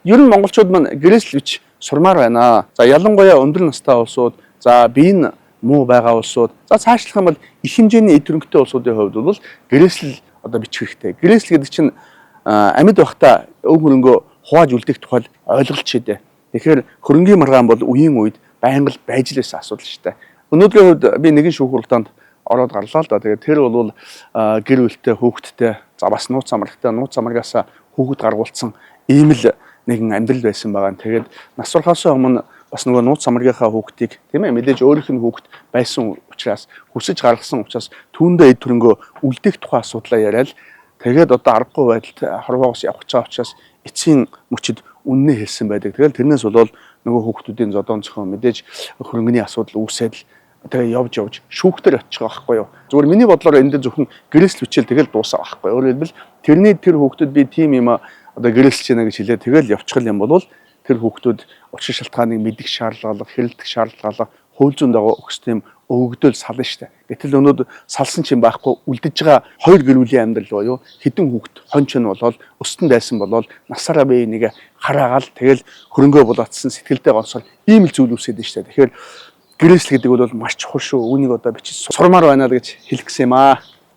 ер нь монголчууд маань гэрээсэл бич сурмаар байна. За ялангуяа өндөр настай улсууд, за биеийн муу байгаа улсууд, за цаашлах юм бол их хэмжээний эд хөрөнгөтэй улсуудын хувьд бол гэрээсэл одоо бичих хэрэгтэй. Гэрээсэл гэдэг чинь амьд байхдаа өв хөрөнгөө хувааж үлдэх тухай ойлголт шидэ. Тэгэхээр хөрөнгийн маргаан бол үеийн үед байнга л байж л байсан асуудал шүү дээ. Өнөөдрийн хувьд би нэгэн шүүх хурлаанд ороод гарлаа л да. Тэгээд тэр бол гэр бүлтэй, хүүхэдтэй, за бас нууц амрагтай, нууц амрагаас хүүхэд гаргуулсан ийм л нэгэн амьдрал байсан байгаа. Тэгээд нас сурахаас өмнө бас нөгөө нууц амрагийнхаа хүүхдийг тийм ээ мэдээж өөрийнх нь хүүхэд байсан учраас хүсэж гаргасан учраас түүндээ эд хөрөнгөө үлдэх тухай асуудлаа яриад тэгээд одоо аргагүй байдалд хорвоогоос явах гэж байгаа учраас эцсийн мөчид үннээ хэлсэн байдаг. Тэгэл тэрнээс болоод нөгөө хүүхдүүдийн зодон цохон мэдээж хөрөнгөний асуудал үүсээд тэгээ явж шүүхтэр очих байхгүй юу. Зүгээр миний бодлоор энэ дээр зөвхөн гэрээсэл бичээл тэгэл дуусаа байхгүй. Өөрөөр хэлбэл тэр хүүхдүүд би тийм юм одоо гэрээсэлж яана гэж хэлээ тэгэл явчихл юм бол тэр хүүхдүүд учир шалтгааныг мэдэх шаардлага, хэрэлдэх шаардлага, хууль зүйн дагуу өгсөн юм өгөгдөөл сална штэ. Гэтэл өнөөдөр салсан чинь байхгүй үлдэж байгаа хоёр гэр бүлийн амьдрал боيو хэдэн хүүхд хонч нь болоод өстөн дайсан болоод насаараа бие нэг хараагаал тэгэл хөрөнгөө булаацсан сэтгэлдээ гонсоор ийм л зүйл үүсээд штэ. Тэгэхээр гэрээсэл гэдэг бол маш чухал шүү. Үүнийг одоо бичиж сурмаар байна л гэж хэлэх гэсэн юм аа.